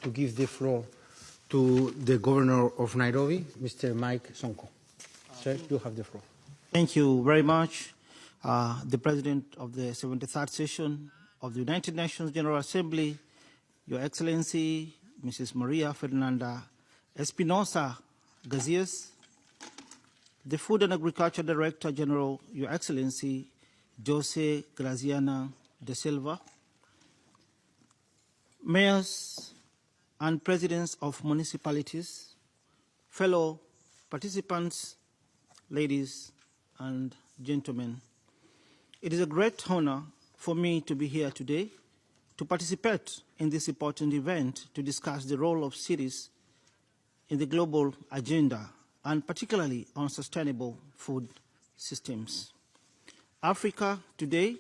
to give the floor to the Governor of Nairobi, Mr. Mike Sonko. Sir, you have the floor. Thank you very much. The President of the 73rd session of the United Nations General Assembly, Your Excellency, Mrs. Maria Fernanda Espinosa Garcias, the Food and Agriculture Director General, Your Excellency, Jose Graziana de Silva, mayors and presidents of municipalities, fellow participants, ladies and gentlemen. It is a great honor for me to be here today to participate in this important event to discuss the role of cities in the global agenda and particularly on sustainable food systems. Africa today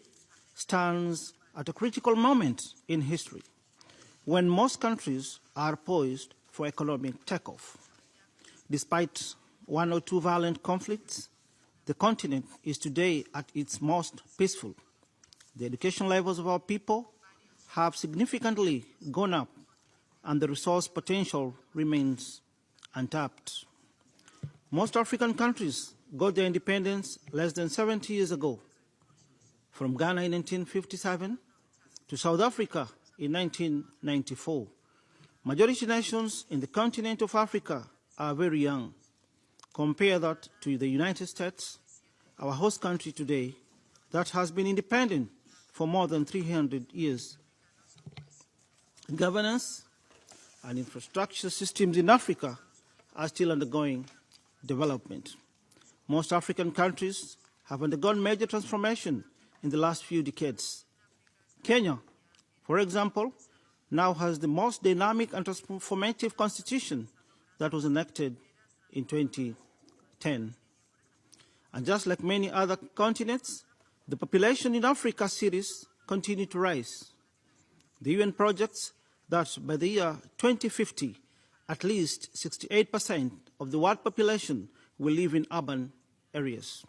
stands at a critical moment in history when most countries are poised for economic takeoff. Despite one or two violent conflicts, the continent is today at its most peaceful. The education levels of our people have significantly gone up, and the resource potential remains untapped. Most African countries got their independence less than 70 years ago, from Ghana in 1957 to South Africa in 1994. Majority nations in the continent of Africa are very young. Compare that to the United States, our host country today, that has been independent for more than 300 years. Governance and infrastructure systems in Africa are still undergoing development. Most African countries have undergone major transformation in the last few decades. Kenya, for example, now has the most dynamic and transformative constitution that was enacted in 2010. And just like many other continents, the population in Africa's cities continue to rise. The UN projects that by the year 2050, at least 68% of the world population will live in urban areas.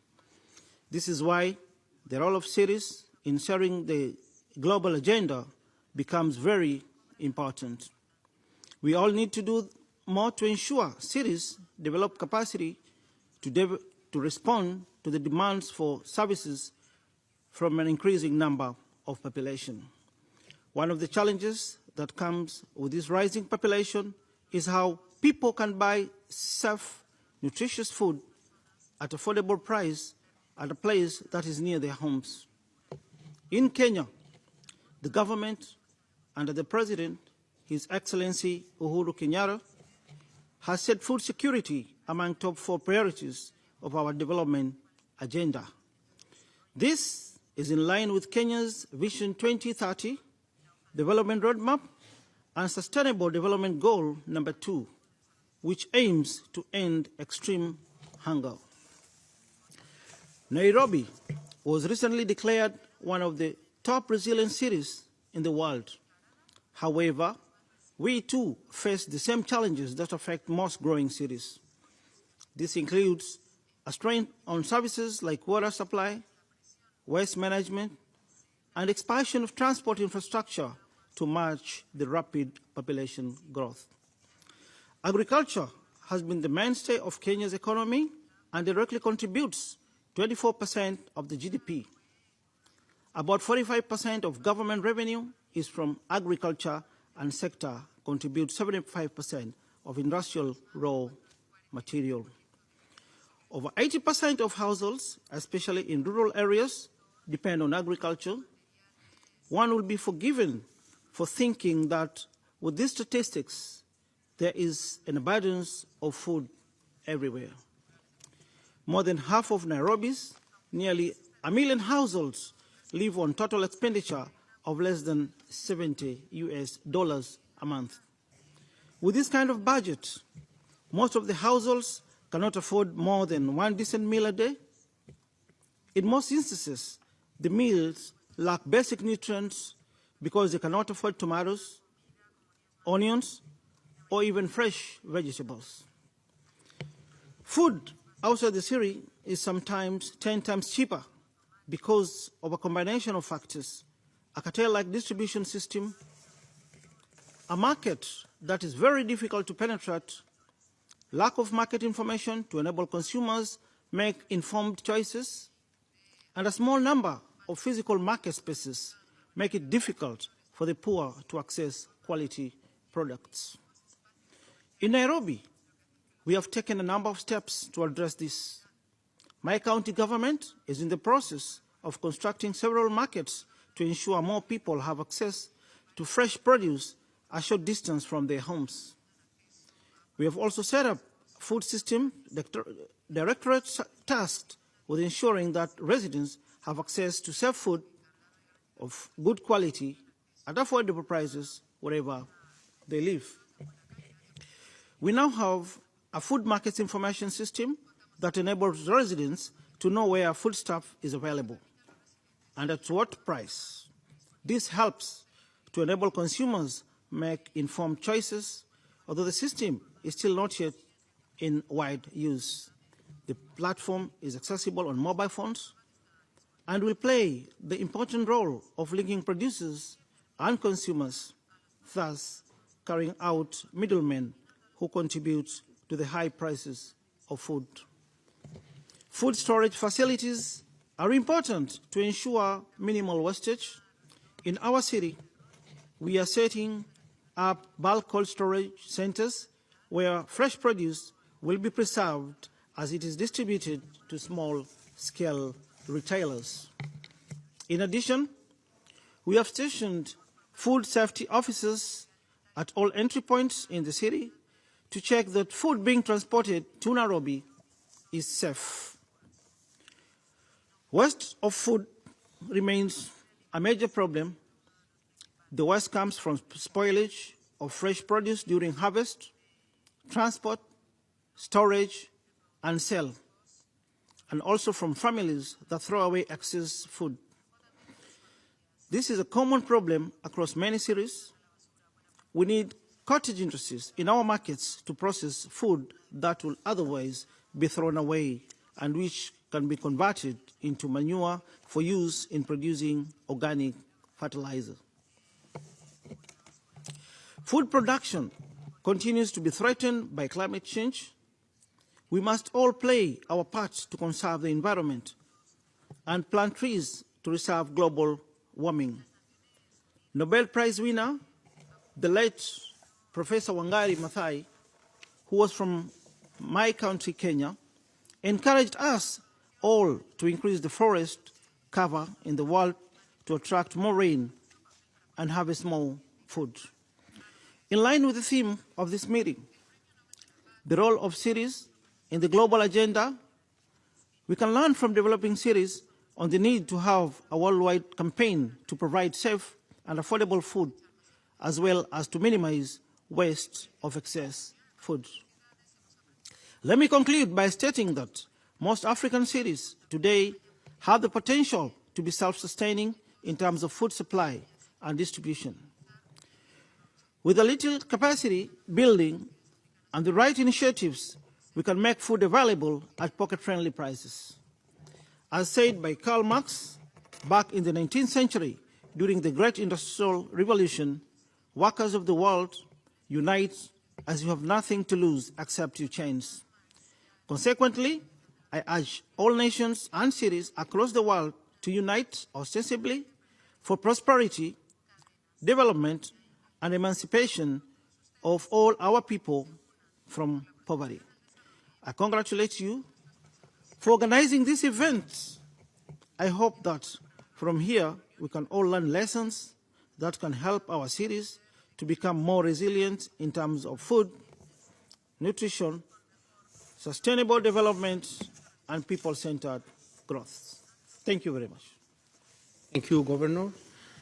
This is why the role of cities in sharing the global agenda becomes very important. We all need to do more to ensure cities develop capacity to respond to the demands for services from an increasing number of population. One of the challenges that comes with this rising population is how people can buy safe, nutritious food at affordable price at a place that is near their homes. In Kenya, the government, under the President, His Excellency Uhuru Kenyatta, has set food security among top 4 priorities of our development agenda. This is in line with Kenya's Vision 2030 Development Roadmap and Sustainable Development Goal number 2, which aims to end extreme hunger. Nairobi was recently declared one of the top resilient cities in the world. However, we too face the same challenges that affect most growing cities. This includes a strain on services like water supply, waste management, and expansion of transport infrastructure to match the rapid population growth. Agriculture has been the mainstay of Kenya's economy and directly contributes 24% of the GDP. About 45% of government revenue is from agriculture, and sector contributes 75% of industrial raw material. Over 80% of households, especially in rural areas, depend on agriculture. One will be forgiven for thinking that with these statistics, there is an abundance of food everywhere. More than half of Nairobi's, nearly 1 million households, live on total expenditure of less than $70 a month. With this kind of budget, most of the households cannot afford more than one decent meal a day. In most instances, the meals lack basic nutrients because they cannot afford tomatoes, onions, or even fresh vegetables. Food outside the city is sometimes 10 times cheaper because of a combination of factors: a cartel-like distribution system, a market that is very difficult to penetrate, lack of market information to enable consumers make informed choices, and a small number of physical market spaces make it difficult for the poor to access quality products. In Nairobi, we have taken a number of steps to address this. My county government is in the process of constructing several markets to ensure more people have access to fresh produce a short distance from their homes. We have also set up a food system directorate tasked with ensuring that residents have access to safe food of good quality at affordable prices wherever they live. We now have a food markets information system that enables residents to know where foodstuff is available and at what price. This helps to enable consumers make informed choices, although the system is still not yet in wide use. The platform is accessible on mobile phones and will play the important role of linking producers and consumers, thus carrying out middlemen who contribute to the high prices of food. Food storage facilities are important to ensure minimal wastage. In our city, we are setting up bulk cold storage centers where fresh produce will be preserved as it is distributed to small-scale retailers. In addition, we have stationed food safety officers at all entry points in the city to check that food being transported to Nairobi is safe. Waste of food remains a major problem. The waste comes from spoilage of fresh produce during harvest, transport, storage, and sale, and also from families that throw away excess food. This is a common problem across many cities. We need cottage industries in our markets to process food that will otherwise be thrown away and which can be converted into manure for use in producing organic fertilizer. Food production continues to be threatened by climate change. We must all play our part to conserve the environment and plant trees to resolve global warming. Nobel Prize winner, the late Professor Wangari Maathai, who was from my country, Kenya, encouraged us all to increase the forest cover in the world to attract more rain and harvest more food. In line with the theme of this meeting, the role of cities in the global agenda, we can learn from developing cities on the need to have a worldwide campaign to provide safe and affordable food, as well as to minimize waste of excess food. Let me conclude by stating that most African cities today have the potential to be self-sustaining in terms of food supply and distribution. With a little capacity building and the right initiatives, we can make food available at pocket-friendly prices. As said by Karl Marx back in the 19th century during the Great Industrial Revolution, workers of the world, unite as you have nothing to lose except your chains. Consequently, I urge all nations and cities across the world to unite ostensibly for prosperity, development, and emancipation of all our people from poverty. I congratulate you for organizing this event. I hope that from here we can all learn lessons that can help our cities to become more resilient in terms of food, nutrition, sustainable development, and people-centered growth. Thank you very much. Thank you, Governor.